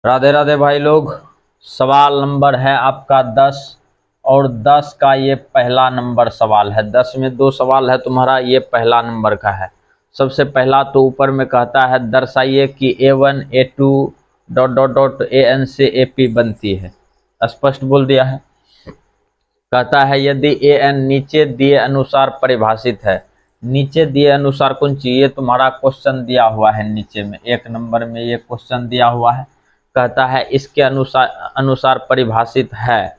राधे राधे भाई लोग। सवाल नंबर है आपका 10 और 10 का ये पहला नंबर सवाल है। 10 में दो सवाल है तुम्हारा, ये पहला नंबर का है। सबसे पहला तो ऊपर में कहता है दर्शाइए कि A1 A2 dot dot dot AN से AP बनती है। स्पष्ट बोल दिया है। कहता है यदि AN नीचे दिए अनुसार परिभाषित है। नीचे दिए अनुसार कौन सी, ये तुम्हारा क्वेश्चन दिया हुआ है नीचे में, एक नंबर में ये क्वेश्चन दिया हुआ है। कहता है इसके अनुसार अनुसार परिभाषित है,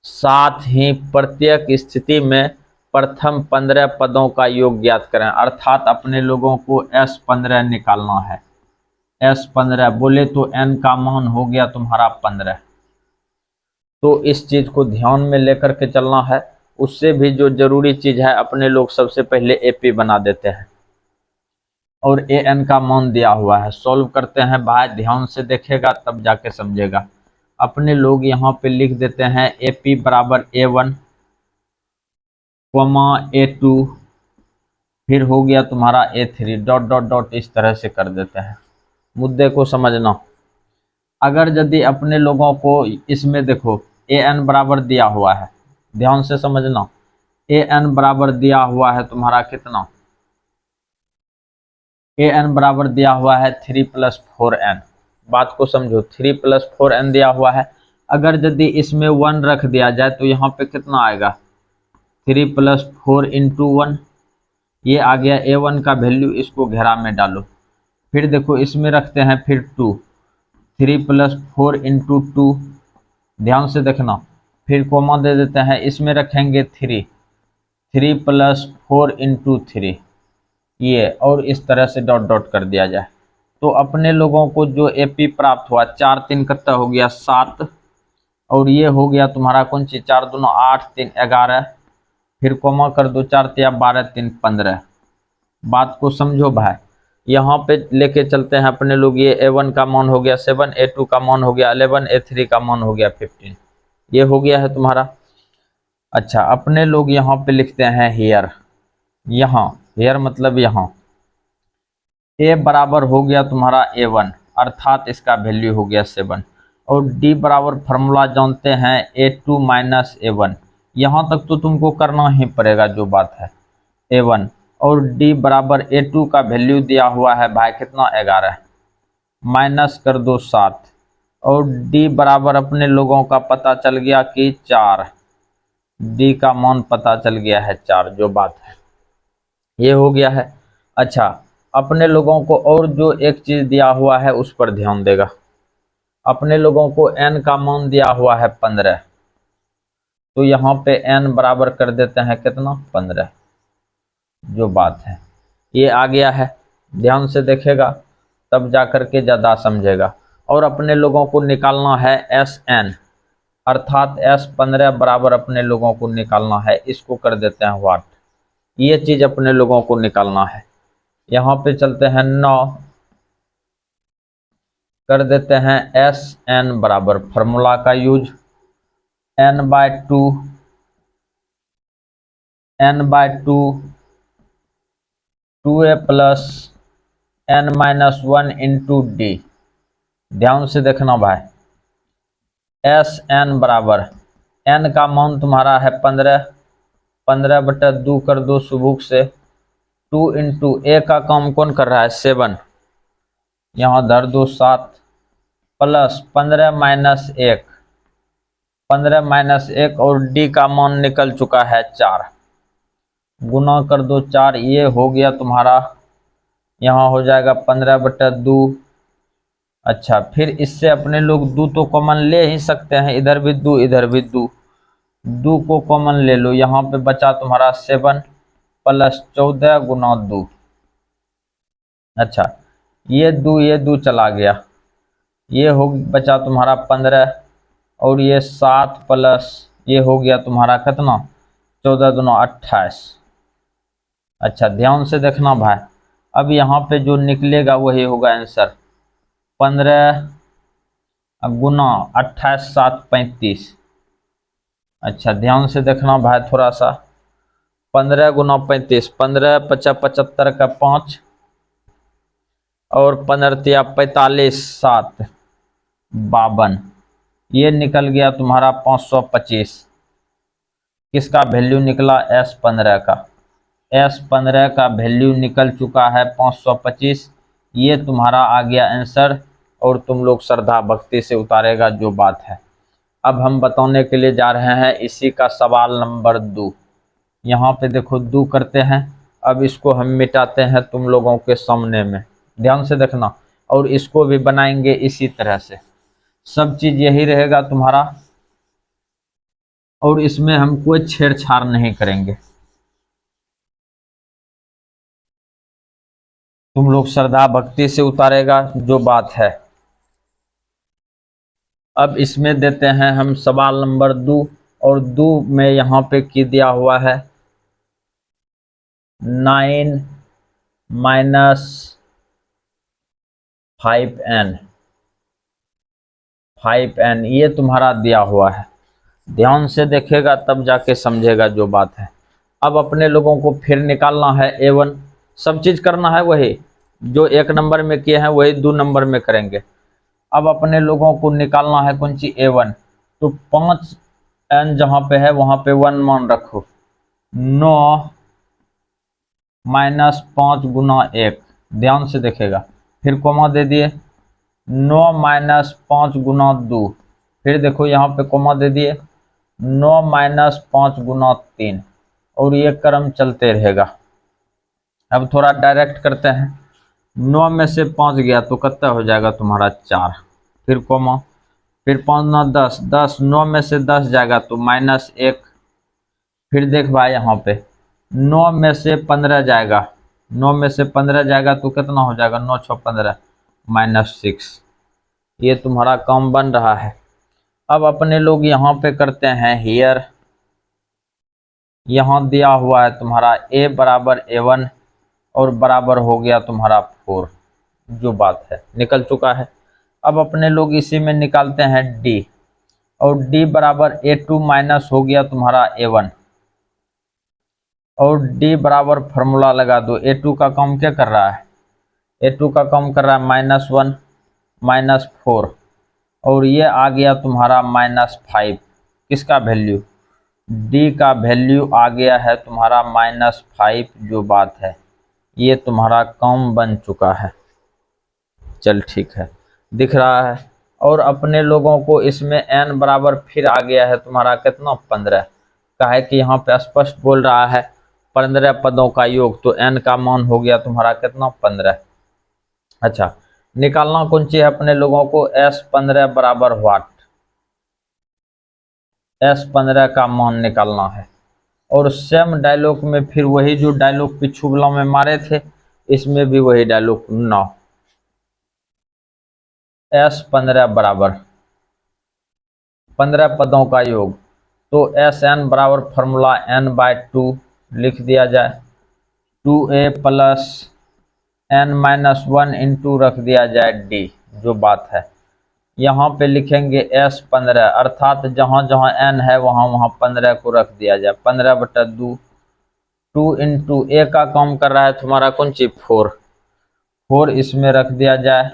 साथ ही प्रत्येक स्थिति में प्रथम 15 पदों का योग ज्ञात करें। अर्थात अपने लोगों को S15 निकालना है। S15 बोले तो n का मान हो गया तुम्हारा 15। तो इस चीज को ध्यान में लेकर के चलना है। उससे भी जो जरूरी चीज है, अपने लोग सबसे पहले AP बना देते हैं और AN का मान दिया हुआ है। सॉल्व करते हैं भाई, ध्यान से देखेगा तब जाके समझेगा। अपने लोग यहाँ पे लिख देते हैं AP बराबर A1 A2, फिर हो गया तुम्हारा A3 डॉट डॉट डॉट, इस तरह से कर देते हैं। मुद्दे को समझना। अगर यदि अपने लोगों को इसमें देखो AN बराबर दिया हुआ है, ध्यान से समझना। AN बराबर दिया हुआ है तुम्हारा कितना, AN बराबर दिया हुआ है 3 + 4n। बात को समझो, 3 + 4n दिया हुआ है। अगर यदि इसमें 1 रख दिया जाए तो यहाँ पे कितना आएगा, 3 + 4 × 1। ये आ गया A1 का वैल्यू, इसको घेरा में डालो। फिर देखो इसमें रखते हैं फिर 2, 3 + 4 × 2। ध्यान से देखना, फिर कोमा दे देते हैं, इसमें रखेंगे 3 + 4 × 3, ये और इस तरह से डॉट डॉट कर दिया जाए। तो अपने लोगों को जो AP प्राप्त हुआ, 4 3 कितना हो गया 7, और ये हो गया तुम्हारा कौन सी, 4 दूना 8 3 11, फिर कोमा कर दो, 4 तिया 12 3 15। बात को समझो भाई। यहाँ पे लेके चलते हैं अपने लोग। ये A1 का मान हो गया 7, A2 का मान हो गया 11, A3 का मान हो गया 15। ये हो गया है तुम्हारा। अच्छा, अपने लोग यहाँ पे लिखते हैं हेयर। यहाँ हेयर मतलब यहाँ A बराबर हो गया तुम्हारा A1, अर्थात इसका वैल्यू हो गया 7। और D बराबर फार्मूला जानते हैं A2 - A1। यहाँ तक तो तुमको करना ही पड़ेगा जो बात है, A1 और D बराबर A2 का वैल्यू दिया हुआ है भाई कितना, 11, माइनस कर दो 7, और D बराबर अपने लोगों का पता चल गया कि 4। D का मान पता चल गया है 4, जो बात है ये हो गया है। अच्छा, अपने लोगों को और जो एक चीज दिया हुआ है उस पर ध्यान देगा। अपने लोगों को n का मान दिया हुआ है 15, तो यहाँ पे n बराबर कर देते हैं कितना, 15, जो बात है ये आ गया है। ध्यान से देखेगा तब जा करके ज़्यादा समझेगा। और अपने लोगों को निकालना है Sn, अर्थात S15 बराबर अपने लोगों को निकालना है। इसको कर देते हैं वाट, ये चीज़ अपने लोगों को निकालना है। यहाँ पे चलते हैं 9, कर देते हैं Sn बराबर फार्मूला का use, n/2 2a + n - 1 × D। ध्यान से देखना भाई, Sn बराबर n का मान तुम्हारा है 15, 15/2 कर दो सुबुक से, 2 × a का काम कौन कर रहा है, 7, यहाँ धर दो 7, प्लस 15 - 1, 15 - 1, और D का मान निकल चुका है 4, गुना कर दो 4, ये हो गया तुम्हारा, यहाँ हो जाएगा 15/2। अच्छा, फिर इससे अपने लोग 2 तो कॉमन ले ही सकते हैं, इधर भी 2 इधर भी 2, 2 को कॉमन ले लो, यहाँ पे बचा तुम्हारा 7 + 14 गुना 2। अच्छा, ये 2 चला गया, ये हो बचा तुम्हारा 15, और ये 7 प्लस ये हो गया तुम्हारा कितना, 14 दूना 28। अच्छा, ध्यान से देखना भाई, अब यहाँ पे जो निकलेगा वही होगा आंसर। 15 गुना 28 7 35। अच्छा, ध्यान से देखना भाई थोड़ा सा, 15 गुना 35, 15 × 5 = 75 का 5, और 15 × 3 = 45 7, 52, ये निकल गया तुम्हारा 525। किसका वैल्यू निकला? S15 का। S15 का वैल्यू निकल चुका है 525। ये तुम्हारा आ गया आंसर, और तुम लोग श्रद्धा भक्ति से उतारेगा जो बात है। अब हम बताने के लिए जा रहे हैं इसी का सवाल नंबर 2। यहाँ पे देखो 2 करते हैं। अब इसको हम मिटाते हैं तुम लोगों के सामने में, ध्यान से देखना। और इसको भी बनाएंगे इसी तरह से, सब चीज यही रहेगा तुम्हारा, और इसमें हम कोई छेड़छाड़ नहीं करेंगे। तुम लोग श्रद्धा भक्ति से उतारेगा जो बात है। अब इसमें देते हैं हम सवाल नंबर 2, और 2 में यहाँ पे की दिया हुआ है 9 माइनस 5n, ये तुम्हारा दिया हुआ है। ध्यान से देखेगा तब जाके समझेगा जो बात है। अब अपने लोगों को फिर निकालना है a1, सब चीज करना है वही जो 1 नंबर में किए हैं, वही 2 नंबर में करेंगे। अब अपने लोगों को निकालना है कौन सी? a1। तो 5n जहां पे है वहां पे 1 मान रखो। 9 माइनस 5 गुना 1, ध्यान से देखेगा, फिर कोमा दे दिए। 9 माइनस 5 गुना 2, फिर देखो यहाँ पे कोमा दे दिए। 9 माइनस 5 गुना 3, और ये क्रम चलते रहेगा। अब थोड़ा डायरेक्ट करते हैं। 9 में से 5 गया तो कितना हो जाएगा तुम्हारा? 4, फिर कोमा, फिर 5 9 10, 10 9 में से 10 जाएगा तो -1। फिर देख भाई यहाँ पे 9 में से 15 जाएगा, 9 में से 15 जाएगा तो कितना हो जाएगा? 9 6 15, -6। ये तुम्हारा काम बन रहा है। अब अपने लोग यहाँ पे करते हैं हियर। यहाँ दिया हुआ है तुम्हारा a बराबर a1, और बराबर हो गया तुम्हारा 4, जो बात है निकल चुका है। अब अपने लोग इसी में निकालते हैं d, और d बराबर a2 माइनस हो गया तुम्हारा a1, और d बराबर फॉर्मूला लगा दो। a2 का काम क्या कर रहा है? a2 का काम कर रहा है -1 -4, और ये आ गया तुम्हारा -5। किसका वैल्यू? d का वैल्यू आ गया है तुम्हारा -5, जो बात है। ये तुम्हारा काम बन चुका है। चल ठीक है, दिख रहा है। और अपने लोगों को इसमें n बराबर फिर आ गया है तुम्हारा कितना? 15। का है कि यहाँ पे स्पष्ट बोल रहा है 15 पदों का योग, तो n का मान हो गया तुम्हारा कितना? 15। अच्छा, निकालना कौन सी है अपने लोगों को? S15 बराबर व्हाट? S15 का मान निकालना है। और सेम डायलॉग में फिर वही जो डायलॉग पिछू वाला में मारे थे, इसमें भी वही डायलॉग 9। S15 बराबर 15 पदों का योग, तो Sn बराबर फॉर्मूला n/2 लिख दिया जाए। 2a प्लस n-1 इंटू रख दिया जाए d, जो बात है। यहाँ पे लिखेंगे S15, अर्थात जहाँ जहाँ n है वहाँ वहाँ 15 को रख दिया जाए। 15/2, 2 इंटू a का काम कर रहा है तुम्हारा कौन सी? 4 इसमें रख दिया जाए,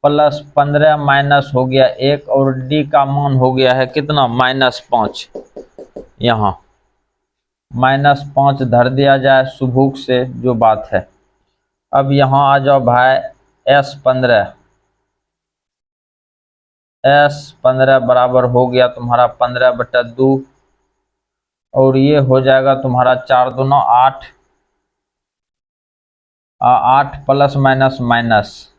प्लस 15 माइनस हो गया 1, और d का मान हो गया है कितना? -5। यहाँ -5 धर दिया जाए सुभुक से, जो बात है। अब यहाँ आ जाओ भाई। S15 बराबर हो गया तुम्हारा 15/2, और ये हो जाएगा तुम्हारा 4 दूना 8, 8 प्लस माइनस माइनस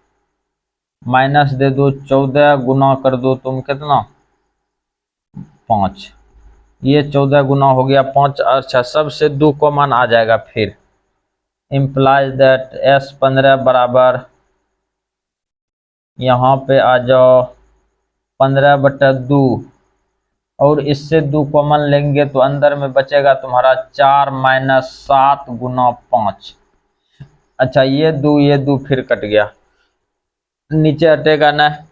माइनस दे दो, 14 गुना कर दो तुम कितना? 5। ये 14 गुना हो गया 5। अच्छा, सबसे 2 कॉमन आ जाएगा। फिर इम्प्लाइज दैट S15 बराबर, यहाँ पे आ जाओ 15/2, और इससे 2 कॉमन लेंगे तो अंदर में बचेगा तुम्हारा 4 माइनस 7 गुना 5। अच्छा, ये 2 फिर कट गया, नीचे हटेगा ना,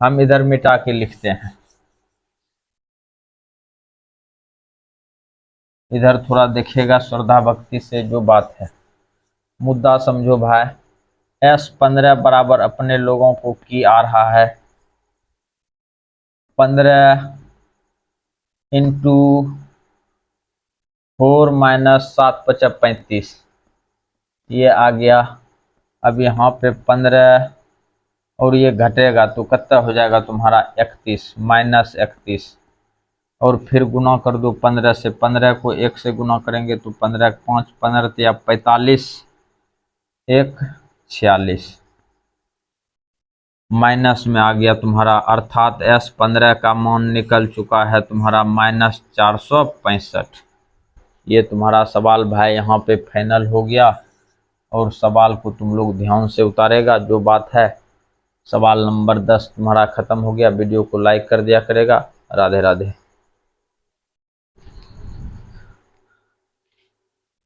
हम इधर मिटा के लिखते हैं। इधर थोड़ा देखेगा श्रद्धा भक्ति से, जो बात है मुद्दा समझो भाई। S15 बराबर अपने लोगों को की आ रहा है 15 इंटू 4 माइनस 7 × 35, ये आ गया। अब यहाँ पे 15 और ये घटेगा तो कितना हो जाएगा तुम्हारा 31 माइनस 31, और फिर गुना कर दो 15 से। 15 को 1 से गुना करेंगे तो 15 5 15 या 45, 1 46 माइनस में आ गया तुम्हारा, अर्थात S15 का मान निकल चुका है तुम्हारा -465। ये तुम्हारा सवाल भाई यहाँ पे फाइनल हो गया, और सवाल को तुम लोग ध्यान से उतारेगा जो बात है। सवाल नंबर 10 तुम्हारा खत्म हो गया। वीडियो को लाइक कर दिया करेगा। राधे राधे।